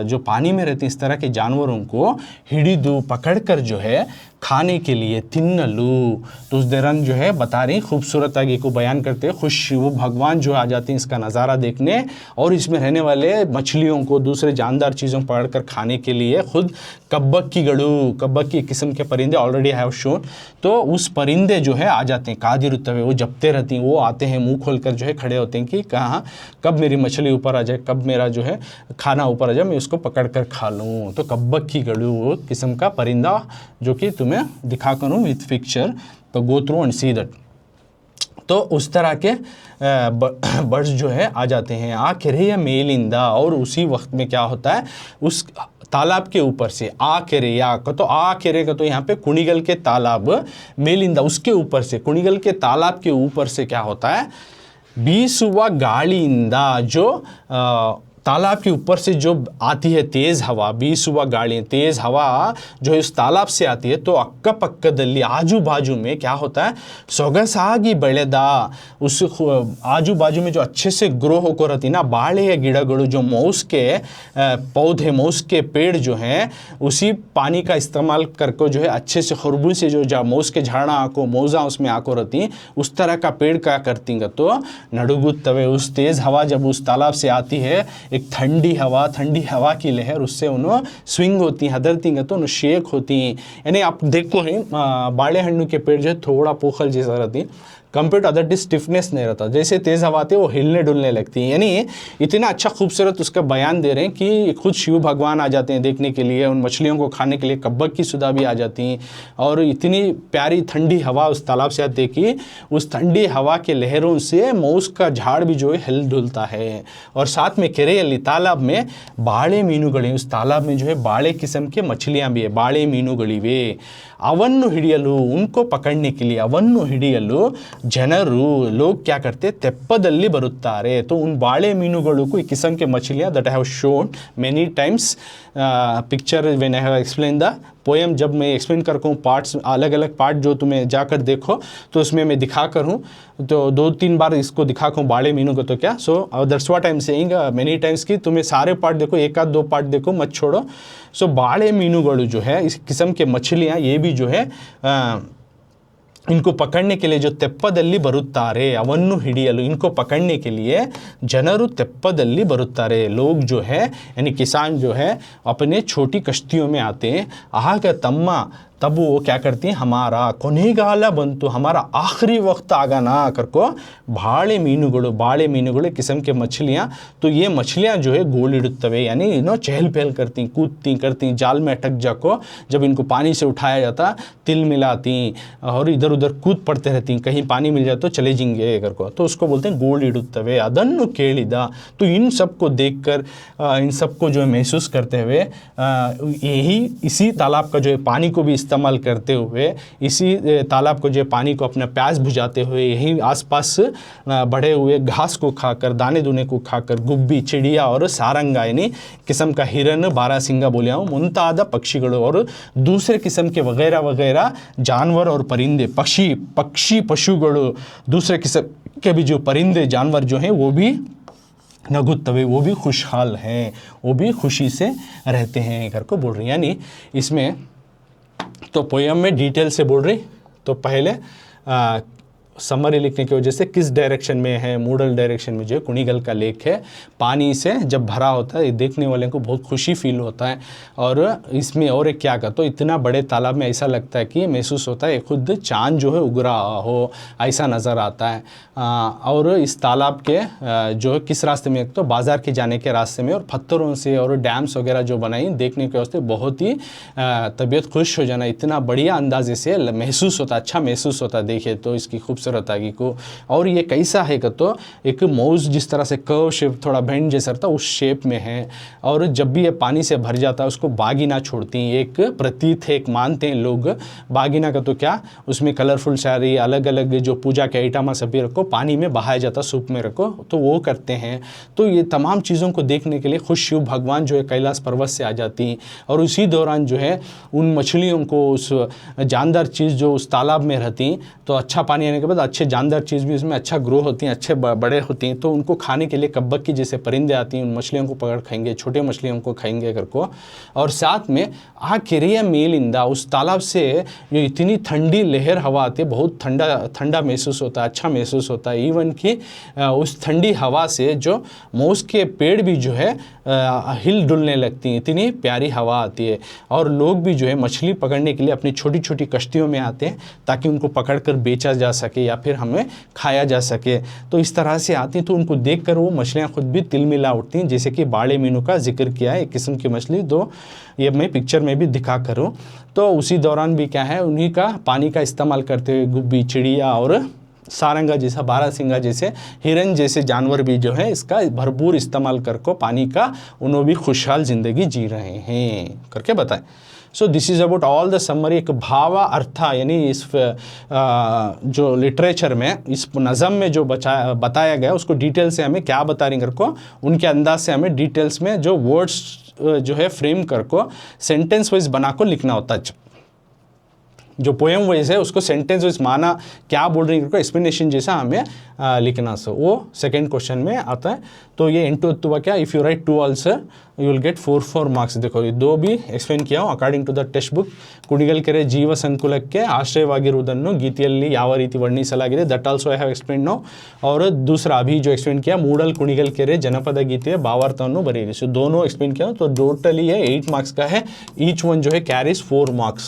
जो पानी में रहते हैं इस तरह के जानवरों को हिडिदु पकड़ कर जो है खाने के लिए तिन्नलू। तो उस दौरान जो है बता रही खूबसूरत आगे को बयान करते हैं, खुश वो भगवान जो आ जाते हैं इसका नज़ारा देखने और इसमें रहने वाले मछलियों को दूसरे जानदार चीज़ों पकड़कर खाने के लिए खुद कब्बक की गड़ू, कब्बक की किस्म के परिंदे ऑलरेडी हैव शोन, तो उस परिंदे जो है आ जाते हैं कादिर उत्तवे, वो जपते रहती हैं, वो आते हैं मुंह खोलकर जो है खड़े होते हैं कि कहाँ कब मेरी मछली ऊपर आ जाए, कब मेरा जो है खाना ऊपर आ जाए, मैं उसको पकड़ कर खा लूँ। तो कब्बक की गड़ू वो किस्म का परिंदा जो कि तुम्हें दिखा करूँ विथ पिक्चर, तो go through and see that. तो उस तरह के बर्ड्स जो है आ जाते हैं। आखिर या मेलिंदा, और उसी वक्त में क्या होता है उस तालाब के ऊपर से आकेरेया का, तो आकेरे का तो यहाँ पे कुणिगल के तालाब, मेलिंदा उसके ऊपर से, कुणिगल के तालाब के ऊपर से क्या होता है बीसुवा गाड़िंदा, जो तालाब के ऊपर से जो आती है तेज़ हवा, बीसुवा गाड़ी तेज़ हवा जो इस तालाब से आती है, तो अक्क पक्कदल्ली आजू बाजू में क्या होता है सೊಗಸಾಗಿ ಬೆಳೆದ, उस आजू बाजू में जो अच्छे से ग्रो होकर रहती है ना बाड़े गिड़गड़ू, जो मौस के पौधे, मौस के पेड़ जो हैं उसी पानी का इस्तेमाल करके जो है अच्छे से खरबूज से जो मौस के झाड़ा आको मौजा उसमें आको रहती, उस तरह का पेड़ क्या करती हैं तो नड़ुगुत्तवे, उस तेज़ हवा जब उस तालाब से आती है, एक ठंडी हवा की लहर उससे उन्होंने स्विंग होती हैं, हदरती हैं, तो उन्हें शेक होती हैं। यानी आप देखो ही बाड़े हन्नू के पेड़ जो है थोड़ा पोखल जैसा रहती, compare to other this stiffness नहीं रहता, जैसे तेज़ हवा आती है वो हिलने डुलने लगती है। यानी इतना अच्छा खूबसूरत उसका बयान दे रहे हैं कि खुद शिव भगवान आ जाते हैं देखने के लिए, उन मछलियों को खाने के लिए कब्बक की सुधा भी आ जाती हैं, और इतनी प्यारी ठंडी हवा उस तालाब से आती है कि उस ठंडी हवा के लहरों से मौस का झाड़ भी जो है हिल डुलता है। और साथ में केरेली तालाब में बाड़े मीनुगड़ी, उस तालाब में जो है बाड़े किस्म के मछलियाँ भी है, बाड़े मीनुगड़ी वे अवन्नु हिडियलु, उनको पकड़ने के लिए अवन्नु हिडियलु ಜನರು लोग क्या करते ತೆಪ್ಪದಲ್ಲಿ ಬರುತ್ತಾರೆ। तो उन बाड़े मीनुगड़ों को एक किस्म के मछलियाँ that I have shown many times picture when I have explain the poem, जब मैं एक्सप्लेन करता हूँ पार्ट्स, अलग अलग पार्ट जो तुम्हें जाकर देखो तो उसमें मैं दिखा कर हूँ, तो 2-3 बार इसको दिखा कर बाड़े मीनू को, तो क्या so that's what I am saying many times कि तुम्हें सारे पार्ट देखो, 1-2 पार्ट देखो मत छोड़ो। सो बाड़े मीनुगड़ू जो है इस किस्म के मछलियाँ ये भी जो है इनको पकड़ने के लिए जो ತೆಪ್ಪದಲ್ಲಿ ಬರುತ್ತಾರೆ अवन्नु ಹಿಡಿಯಲು, इनको पकड़ने के लिए ಜನರು ತೆಪ್ಪದಲ್ಲಿ ಬರುತ್ತಾರೆ, लोग जो है यानी किसान जो है अपने छोटी कश्तियों में आते हैं। आग तम्मा, तब वो क्या करती हैं हमारा ಕೊನೆಗಾಲ ಬಂತು, हमारा आखिरी वक्त आगा ना करको बाड़े मीनुगड़ू किस्म के मछलियाँ, तो ये मछलियाँ जो है गोलिडुत्तवे यानी चहल पहल करती, कूदती करती, जाल में अटक जाको, जब इनको पानी से उठाया जाता तिल मिलाती और इधर उधर कूद पड़ते रहती, कहीं पानी मिल जाए तो चले जाएंगे करको, तो उसको बोलते हैं गोलिडुत्तवे। ಅದನ್ನು ಕೇಳಿದ, तो इन सबको देखकर इन सबको जो है महसूस करते हुए यही इसी तालाब का जो है पानी को भी इस्तेमाल करते हुए, इसी तालाब को जो पानी को अपना प्यास बुझाते हुए यहीं आसपास बढ़े हुए घास को खाकर, दाने दूने को खाकर, गुब्बी, चिड़िया और सारंगा यानी किस्म का हिरन, बारासिंगा बोलिया हूँ, मुंताद पक्षिಗಳು और दूसरे किस्म के वगैरह वगैरह जानवर और परिंदे, पक्षी पशुಗಳು, दूसरे किस्म के भी जो परिंदे जानवर जो हैं वो भी नगुत्तवे, वो भी खुशहाल हैं, वो भी खुशी से रहते हैं घर को बोल रही। यानी इसमें तो पोएम में डिटेल से बोल रही, तो पहले समरी लिखने की वजह से किस डायरेक्शन में है, मूडल डायरेक्शन में जो है कुणिगल का लेक है, पानी से जब भरा होता है देखने वाले को बहुत खुशी फील होता है। और इसमें और एक क्या कहते, तो इतना बड़े तालाब में ऐसा लगता है कि महसूस होता है खुद चांद जो है उग रहा हो, ऐसा नज़र आता है। और इस तालाब के जो है किस रास्ते में, तो बाज़ार के जाने के रास्ते में, और पत्थरों से और डैम्स वगैरह जो बनाई देखने के वास्ते बहुत ही तबीयत खुश हो जाना, इतना बढ़िया अंदाजे से महसूस होता, अच्छा महसूस होता देखे तो इसकी खूबसूरत आगे को। और ये कैसा है तो एक मौज जिस तरह से कर्व शेप, थोड़ा बेंड जैसा रहता उस शेप में है, और जब भी ये पानी से भर जाता है उसको बागिना छोड़ती हैं, एक प्रतीत है, एक मानते हैं लोग बागिना का, तो क्या उसमें कलरफुल सारी अलग अलग जो पूजा के आइटम सभी रखो, पानी में बहाया जाता, सूप में रखो, तो वो करते हैं। तो ये तमाम चीज़ों को देखने के लिए खुद शिव भगवान जो है कैलाश पर्वत से आ जाती हैं, और उसी दौरान जो है उन मछलियों को, उस जानदार चीज़ जो उस तालाब में रहती, तो अच्छा पानी आने के बाद पता, अच्छे जानदार चीज़ भी उसमें अच्छा ग्रो होती हैं, अच्छे बड़े होती हैं, तो उनको खाने के लिए कब्बक की जैसे परिंदे आती हैं, उन मछलियों को पकड़ खाएंगे, छोटे मछलियों को खाएंगे कर को। और साथ में आ किरिया मेलिंदा, उस तालाब से जो इतनी ठंडी लहर हवा आती है, बहुत ठंडा ठंडा महसूस होता है, अच्छा महसूस होता है। इवन कि उस ठंडी हवा से जो मौस के पेड़ भी जो है हिल डुलने लगती हैं, इतनी प्यारी हवा आती है। और लोग भी जो है मछली पकड़ने के लिए अपनी छोटी छोटी कश्तियों में आते हैं ताकि उनको पकड़कर बेचा जा सके या फिर हमें खाया जा सके। तो इस तरह से आती हैं, तो उनको देखकर वो मछलियाँ खुद भी तिलमिला उठती हैं, जैसे कि बाड़े मीनू का जिक्र किया है, एक किस्म की मछली, तो ये मैं पिक्चर में भी दिखा करूँ। तो उसी दौरान भी क्या है, उन्हीं का पानी का इस्तेमाल करते हुए गुब्बी, चिड़िया और सारंगा जैसा, बारहसिंगा जैसे, हिरन जैसे जानवर भी जो है इसका भरपूर इस्तेमाल करके पानी का उन्होंने भी खुशहाल ज़िंदगी जी रहे हैं करके बताएं। So this is about all the summary. एक भावा अर्था यानी इस जो लिटरेचर में, इस नज़म में जो बताया गया उसको डिटेल से हमें क्या बता रही करको, उनके अंदाज से हमें डिटेल्स में जो वर्ड्स जो है फ्रेम करको सेंटेंस वाइज बना को लिखना होता है। जो पोएम वाइज है उसको सेंटेंस वाइज माना क्या बोल रही है एक्सप्लेनेशन जैसा हमें लिखना। सो वो सेकंड क्वेश्चन में आता है। तो ये इंटू हुआ क्या, if you write 2 answer you will get 4 marks. देखो ये 2 भी एक्सप्लेन किया हूँ according to the text book. ಕುಣಿಗಲ್ಕೆರೆ ಜೀವ ಸಂಕುಲಕ್ಕೆ ಆಶ್ರಯವಾಗಿರುವುದನ್ನು ಗೀತೆಯಲ್ಲಿ ಯಾವ ರೀತಿ ವರ್ಣಿಸಲಾಗಿದೆ, that also I have explain now. और दूसरा अभी जो एक्सप्लेन किया मूडल कुणिगलकेरे जनपद गीते भावार्थವನ್ನು बरेगी। सो दोनों एक्सप्लेन किया, तो टोटली ये 8 मार्क्स का है। ईच वन जो है carries 4 marks.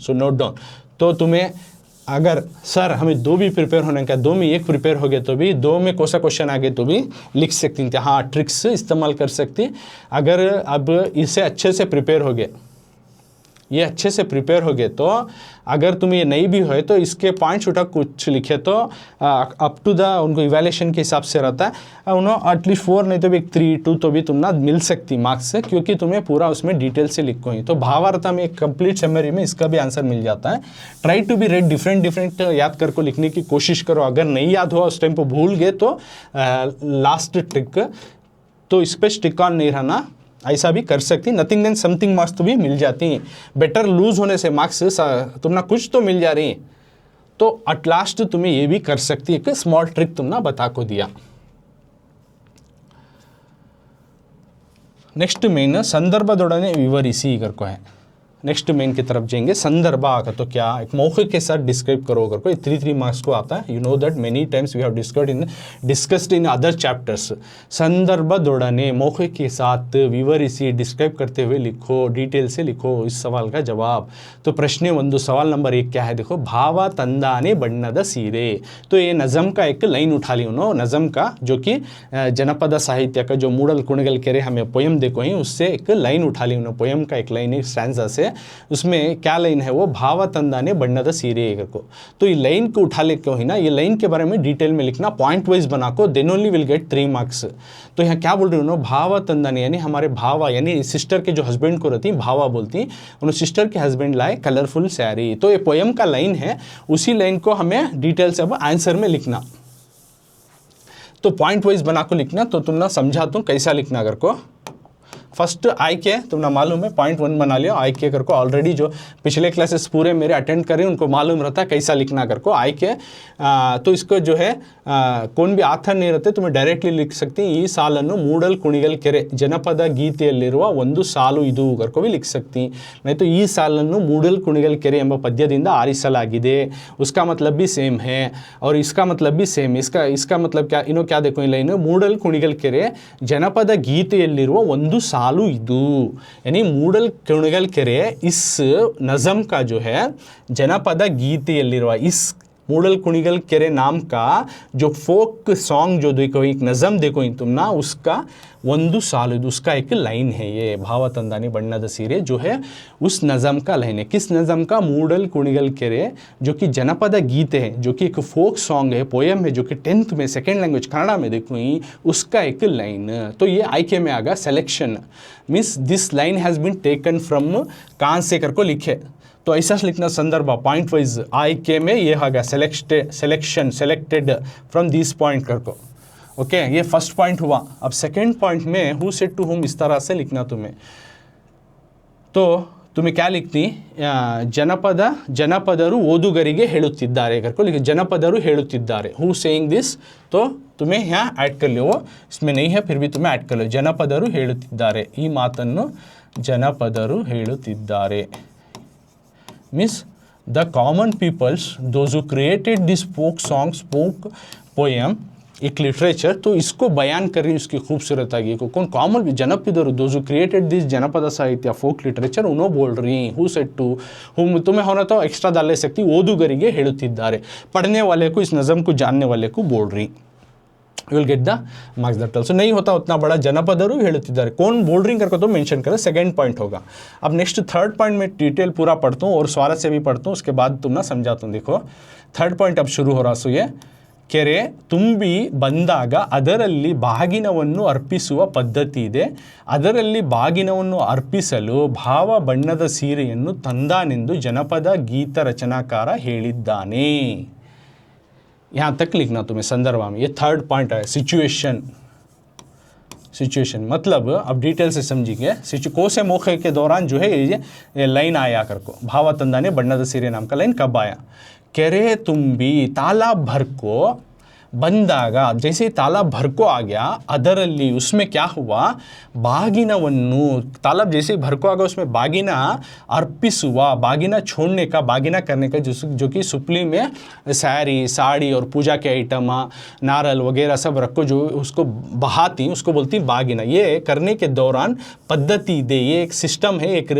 So note down. तो तुम्हें अगर सर हमें 2 भी प्रिपेयर होने का, 2 में 1 प्रिपेयर हो गए तो भी 2 में कौन सा क्वेश्चन आगे तो भी लिख सकती थी। हाँ, ट्रिक्स इस्तेमाल कर सकती। अगर अब इसे अच्छे से प्रिपेयर हो गए, ये अच्छे से प्रिपेयर हो गए, तो अगर तुम ये नहीं भी हो तो इसके पॉइंट्स उठा कुछ लिखे तो अप टू द उनको इवैल्यूएशन के हिसाब से रहता है। उन्होंने एटलीस्ट 4 नहीं तो भी 3, 2 तो भी तुम ना मिल सकती मार्क्स से, क्योंकि तुम्हें पूरा उसमें डिटेल से लिखो ही। तो भावार्थ में एक कंप्लीट समरी में इसका भी आंसर मिल जाता है। Try to be read different याद कर को लिखने की कोशिश करो। अगर नहीं याद हुआ उस टाइम पर भूल गए तो लास्ट ट्रिक, तो इस पर स्टिक ऑन नहीं रहना, ऐसा भी कर सकती। नथिंग देन समथिंग मार्क्स तो भी मिल जाती हैं। बेटर लूज होने से मार्क्स तुम ना कुछ तो मिल जा रही हैं, तो अट लास्ट तुम्हें ये भी कर सकती है। एक स्मॉल ट्रिक तुम ना बता को दिया। नेक्स्ट मेन संदर्भदೊಡನೆ विवरिಸಿ कर को है। नेक्स्ट मेन की तरफ जाएंगे। संदर्भ का तो क्या, एक मौखिक के साथ डिस्क्राइब करो अगर कोई 3 मार्क्स को आता है। You know that many times we have discussed in other chapters. संदर्भदೊಡನೆ मौखिक के साथ विवरिಸಿ डिस्क्राइब करते हुए लिखो, डिटेल से लिखो इस सवाल का जवाब। तो प्रश्न 1 सवाल नंबर 1 क्या है, देखो भावा तंदाने बಣ್ಣದ सीरे। तो ये नज़म का एक लाइन उठा ली उन्होंने, नज़म का जो कि जनपद साहित्य का जो मूडल कुणगलकेरे हमें पोयम देखो ही, उससे एक लाइन उठा ली उन्होंने, पोयम का एक लाइन है स्टैंजा से। उसमें क्या लाइन है वो, भावा तंदाने बಣ್ಣದ सीरे को। तो ये लाइन को उठा ले क्यों ही ना, ये लाइन के बारे में डिटेल में लिखना, पॉइंट वाइज बना को, then only will get 3 marks. तो यहाँ क्या बोल रही हूँ, भावा तंदाने यानी हमारे भावा यानी सिस्टर के जो हस्बैंड को रहती भावा बोलती, उन्होंने सिस्टर के हस्बैंड लाए कलरफुल साड़ी। तो ये पोयम का लाइन है, उसी लाइन को हमें डिटेल से अब आंसर में लिखना। तो पॉइंट वाइज बना को लिखना। तो तुम ना समझाता हूँ कैसा लिखना अगर को। फर्स्ट आई के तुमने मालूम है, पॉइंट 1 बना लिया। आई के कर को ऑलरेडी जो पिछले क्लासेस पूरे मेरे अटेंड करें उनको मालूम रहता है कैसा लिखना कर को आई के। तो इसको जो है कौन भी आथर नहीं रहते, तुम्हें डायरेक्टली लिख सकती हैं। ಈ ಸಾಲನ್ನು ಮೂಡಲ್ ಕುಣಿಗಲ್ಕೆರೆ ಜನಪದ ಗೀತೆಯಲ್ಲಿರುವ ಒಂದು ಸಾಲು ಇದು करको भी लिख सकती। नहीं तो ಈ ಸಾಲನ್ನು ಮೂಡಲ್ ಕುಣಿಗಲ್ಕೆರೆ ಎಂಬ ಪದ್ಯದಿಂದ ಆರಿಸಲಾಗಿದೆ, उसका मतलब भी सेम है और इसका मतलब भी सेम। इसका मतलब क्या, इन्हों क्या देखो इन लाइन, ಮೂಡಲ್ ಕುಣಿಗಲ್ಕೆರೆ ಜನಪದ ಗೀತೆಯಲ್ಲಿರುವ ಒಂದು सालू इदू, यानी मूडल कुणगलकेरे इस नज़म का जो है जनपद गीतेयल्लिरुवा, इस मूडल कुणगलकेरे नाम का जो फोक सॉन्ग जो देखो एक नज़म देखो तुम ना, उसका ಒಂದು ಸಾಲು, उसका एक लाइन है ये भावा तंदाने बಣ್ಣದ सीरे जो है उस नज़म का लाइन है। किस नज़म का, मूडल कुणगलकेरे जो कि जनपद गीते है, जो कि एक फोक सॉन्ग है, पोएम है, जो कि 10th में सेकेंड लैंग्वेज कन्नड़ा में देखो उसका एक लाइन। तो ये आई के में आगा selection, means this line has been taken from, कहाँ से कर को लिखे। तो ऐसा लिखना संदर्भ पॉइंट वाइज आई के में ये होगा सेलेक्टेड फ्रॉम दिस पॉइंट कर को। ओके, ये फर्स्ट पॉइंट हुआ। अब सेकंड पॉइंट में हु सेड टू हुम इस तरह से लिखना तुम्हें। तो तुम्हें क्या लिखती ಜನಪದರು ಓದುಗರಿಗೆ ಹೇಳುತ್ತಿದ್ದಾರೆ करके लिखे ಜನಪದರು ಹೇಳುತ್ತಿದ್ದಾರೆ हु सेइंग दिस तो तुम्हें यहाँ ऐड कर लो इसमें नहीं है फिर भी तुम्हें ऐड कर लो ಜನಪದರು ಹೇಳುತ್ತಿದ್ದಾರೆ ಈ ಮಾತನ್ನು ಜನಪದರು ಹೇಳುತ್ತಿದ್ದಾರೆ means the common peoples those who created this folk song folk poem एक लिटरेचर तो इसको बयान कर रही है उसकी खूबसूरत आगे को कौन कॉमन जनपदरू दोज हु क्रिएटेड दिस जनपद साहित्य फोक लिटरेचर उन्होंने बोल रही हु सेड टू तुम्हें होना तो एक्स्ट्रा डाल ले सकती ಓದುಗರಿಗೆ ಹೇಳುತ್ತಿದ್ದಾರೆ पढ़ने वाले को इस नज़म को जानने वाले को बोल रही you will get the marks that also नहीं होता उतना बड़ा जनपदरू ಹೇಳುತ್ತಿದ್ದಾರೆ कौन बोल रही करके तो मेंशन करें सेकंड पॉइंट होगा अब नेक्स्ट थर्ड पॉइंट में डिटेल पूरा पढ़ता हूँ और स्वारस्य भी पढ़ता हूँ उसके बाद तुम ना समझाता हूँ देखो थर्ड पॉइंट अब शुरू हो रहा सो ये ಕೆರೆ ತುಂಬಿ ಬಂದಾಗ ಅದರಲ್ಲಿ ಬಾಗಿನವನ್ನು ಅರ್ಪಿಸುವ ಪದ್ಧತಿ ಇದೆ ಅದರಲ್ಲಿ ಬಾಗಿನವನ್ನು ಅರ್ಪಿಸಲು ಭಾವ ಬಣ್ಣದ ಸೀರೆಯನ್ನು ತಂದಾನೆಂದು ಜನಪದ ಗೀತ ರಚನಾಕಾರ ಹೇಳಿದ್ದಾನೆ यहाँ तक लिखना तुम्हें संदर्भ में ये थर्ड पॉइंट है सिचुएशन मतलब अब डिटेल से समझिए कोसे मौके के दौरान जो है ये लाइन आया कर को भाव तंदाने बन्नद सीरे नाम का लाइन कब आया ಕೆರೆ ತುಂಬಿ तालाब भर को बंदागा जैसे तालाब भर को आ गया अदरली उसमें क्या हुआ बागिनवन्नु तालाब जैसे भर को आ गया उसमें बागिना अर्पिसुआ बागिना छोड़ने का बागिना करने का जो कि सुपली में साड़ी और पूजा के आइटम नारल वगैरह सब रखो जो उसको बहाती उसको बोलती बागिना ये करने के दौरान पद्धति दे ये एक सिस्टम है एक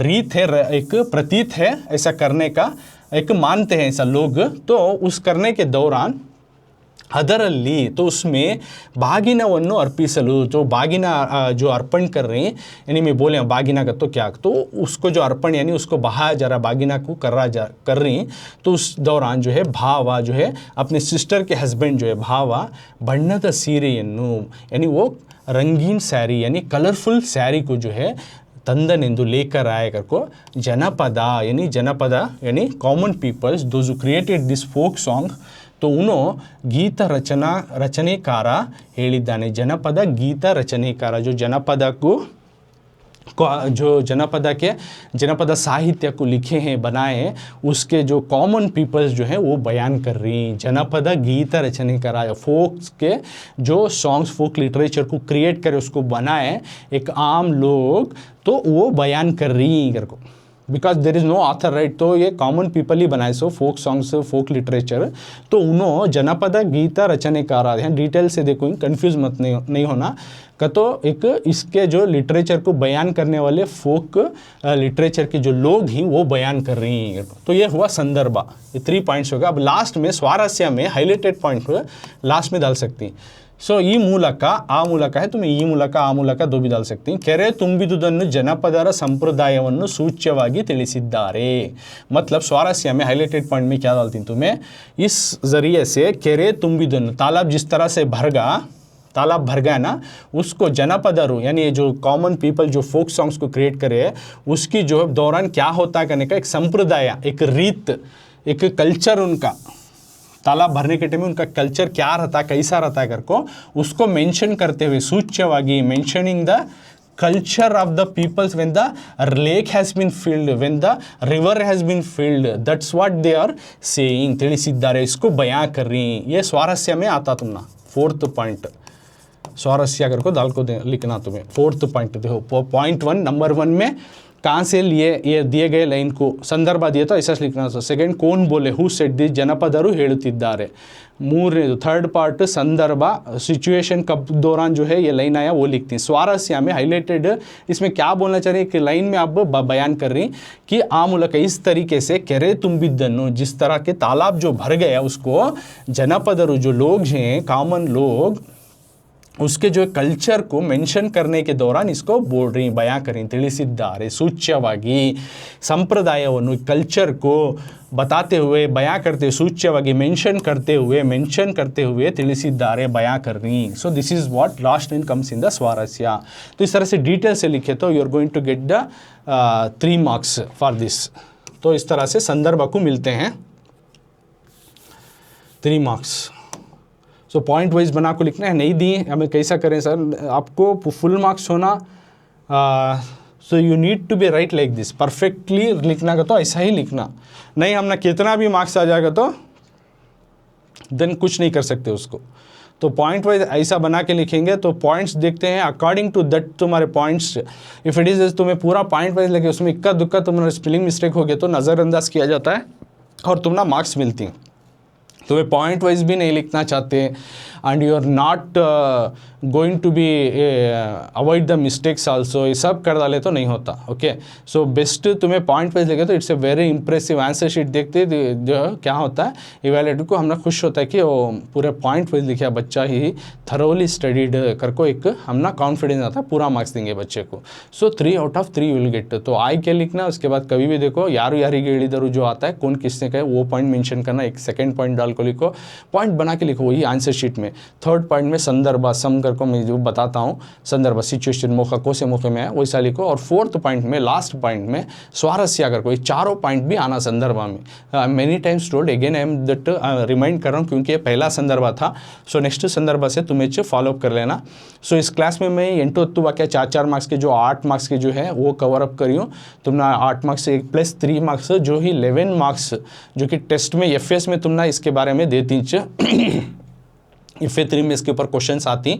रीत है एक प्रतीत है ऐसा करने का एक मानते हैं ऐसा लोग तो उस करने के दौरान ಅದರಲ್ಲಿ तो उसमें बागिनವನ್ನು अर्पिसलु जो बागिना जो अर्पण कर रहे हैं यानी मैं बोले बागिना का तो क्या तो उसको जो अर्पण यानी उसको बहाया जा रहा बागिना को कर रही हैं तो उस दौरान जो है भावा जो है अपने सिस्टर के हस्बैंड जो है भावा बಣ್ಣದ ಸೀರೆಯನ್ನು यानी वो रंगीन सैरी यानी कलरफुल सैरी को जो है तंदनेंदु लेकर आए करको जनपद यानी common peoples those who created this folk song तो उन्हों गीत रचनेकार ಹೇಳಿದ್ದಾನೆ जनपद गीत रचनेकार जो जनपद को जो जनपद साहित्य को लिखे हैं बनाए हैं उसके जो कॉमन पीपल्स जो हैं वो बयान कर रही हैं जनपद गीत रचनेकार फोक्स के जो सॉन्ग्स फोक लिटरेचर को क्रिएट करे उसको बनाए एक आम लोग तो वो बयान कर रही हैं करको because there is no author right तो ये कॉमन पीपल ही बनाए सो फोक सॉन्ग्स फोक लिटरेचर तो उन्होंने जनपद गीता रचनेकार हैं डिटेल से देखो कंफ्यूज मत नहीं होना का तो एक इसके जो लिटरेचर को बयान करने वाले फोक लिटरेचर के जो लोग हैं वो बयान कर रही हैं तो ये हुआ संदर्भ ये 3 पॉइंट्स होगा अब लास्ट में स्वारस्य में हाईलाइटेड पॉइंट लास्ट में डाल सकती हैं ಸೊ ಈ ಮೂಲಕ ಆ ಮೂಲಕ है तुम्हें ಈ ಮೂಲಕ ಆ ಮೂಲಕ दो भी डाल सकती हैं ಕೆರೆ ತುಂಬಿದುದನ್ನು ಜನಪದರ ಸಂಪ್ರದಾಯವನ್ನು ಸೂಚ್ಯವಾಗಿ ತಿಳಿಸಿದ್ದಾರೆ मतलब स्वारस्य में हाईलाइटेड पॉइंट में क्या डालती हैं तुम्हें इस जरिए से ಕೆರೆ ತುಂಬಿದುದನ್ನು तालाब जिस तरह से तालाब भर गया ना उसको जनपदरू यानी जो कॉमन पीपल जो फोक सॉन्ग्स को क्रिएट करे उसकी जो दौरान क्या होता है करने का एक संप्रदाय एक रीत एक कल्चर उनका तालाब भरने के टाइम में उनका कल्चर क्या रहता है कैसा रहता है करको उसको मेंशन करते हुए सूच्यವಾಗಿ mentioning the culture of the peoples when the lake has been filled when the river has been filled that's what they are saying ತಿಳಿಸಿದ್ದಾರೆ इसको बयां कर रही हैं ये स्वारस्य में आता तुमना 4th पॉइंट स्वारस्य अगर को दाल को लिखना तुम्हें 4th पॉइंट देखो पॉइंट 1 नंबर 1 में कहाँ से लिए ये दिए गए लाइन को संदर्भ दिए तो ऐसा लिखना सेकंड कौन बोले हु सेड दिस जनपदरू ಹೇಳುತ್ತಿದ್ದಾರೆ ಮೂರನೇದು थर्ड पार्ट संदर्भ सिचुएशन कब दौरान जो है ये लाइन आया वो लिखती हैं स्वारस्य में हाईलाइटेड इसमें क्या बोलना चाह रही है कि लाइन में आप बयान कर रही कि आ ಮೂಲಕ इस तरीके से ಕೆರೆ ತುಂಬಿದ್ದನ್ನು जिस तरह के तालाब जो भर गया उसको जनपदरू जो लोग हैं कॉमन लोग उसके जो कल्चर को मेंशन करने के दौरान इसको बोल रही बयां करें ತಿಳಿಸಿದ್ದಾರೆ सूच्यವಾಗಿ संप्रदायವನ್ನು कल्चर को बताते हुए बयां करते सूच्यವಾಗಿ मेंशन करते हुए ತಿಳಿಸಿದ್ದಾರೆ बयां कर रही so this is what last line comes in the स्वारस्य तो इस तरह से डिटेल से लिखे तो you are going to get the 3 marks for this तो इस तरह से संदर्भ को मिलते हैं 3 मार्क्स सो पॉइंट वाइज बना को लिखना है नहीं दी हमें कैसा करें सर आपको फुल मार्क्स होना so you need to be write like this, perfectly लिखना का तो ऐसा ही लिखना, नहीं हमने कितना भी मार्क्स आ जाएगा तो देन कुछ नहीं कर सकते उसको। तो पॉइंट वाइज ऐसा बना के लिखेंगे तो पॉइंट्स देखते हैं अकॉर्डिंग टू दैट तुम्हारे पॉइंट्स, इफ़ इट इज़ तुम्हें पूरा पॉइंट वाइज लगे उसमें इक्का दुक्का तुम्हारा स्पेलिंग मिस्टेक हो गया तो नज़रअंदाज किया जाता है और तुम ना मार्क्स मिलती हैं। तुम्हें पॉइंट वाइज भी नहीं लिखना चाहते and you are not going to be avoid the mistakes also, ये सब कर डाले तो नहीं होता। ओके, सो बेस्ट तुम्हें पॉइंट वाइज लगे तो it's a very impressive answer sheet. देखते जो क्या होता है इवैल्यूएटर को हमें खुश होता है कि वो पूरे पॉइंट वाइज लिखा बच्चा ही थरोली स्टडीड कर को एक हमना कॉन्फिडेंस आता है, पूरा मार्क्स देंगे बच्चे को। सो 3 आउट ऑफ 3 विल गेट। तो आई क्या लिखना, उसके बाद कभी भी देखो यारू यारी गेड़ीदरू जो आता है कौन किसने कहे वो पॉइंट मेंशन करना, एक सेकंड पॉइंट डाल को लिखो, पॉइंट बना के लिखो वही आंसर शीट में। थर्ड पॉइंट में संदर्भ सम कर को मैं जो बताता हूँ संदर्भ सिचुएशन मौका कौन से मौके में है वैसा लिखो। और फोर्थ पॉइंट में लास्ट पॉइंट में स्वारस्य कर को, ये चारों पॉइंट भी आना संदर्भ में। Many times told again I am that remind कर रहा हूँ क्योंकि ये पहला संदर्भ था। सो नेक्स्ट संदर्भ से तुम्हें फॉलोअप कर लेना। सो इस क्लास में मैं 8 वाक्य 4 मार्क्स के जो 8 मार्क्स के जो है वो कवर अप करी हूँ। तुमने 8 मार्क्स से प्लस 3 मार्क्स जो ही 11 मार्क्स जो कि टेस्ट में FS में तुमने इसके बारे में देती FA3 में इसके ऊपर क्वेश्चंस आती।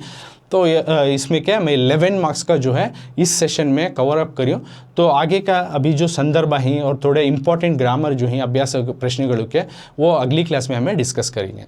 तो इसमें क्या मैं 11 मार्क्स का जो है इस सेशन में कवर अप करी हूँ। तो आगे का अभी जो संदर्भ ही और थोड़े इंपॉर्टेंट ग्रामर जो है अभ्यास प्रश्नों के वो अगली क्लास में हमें डिस्कस करेंगे।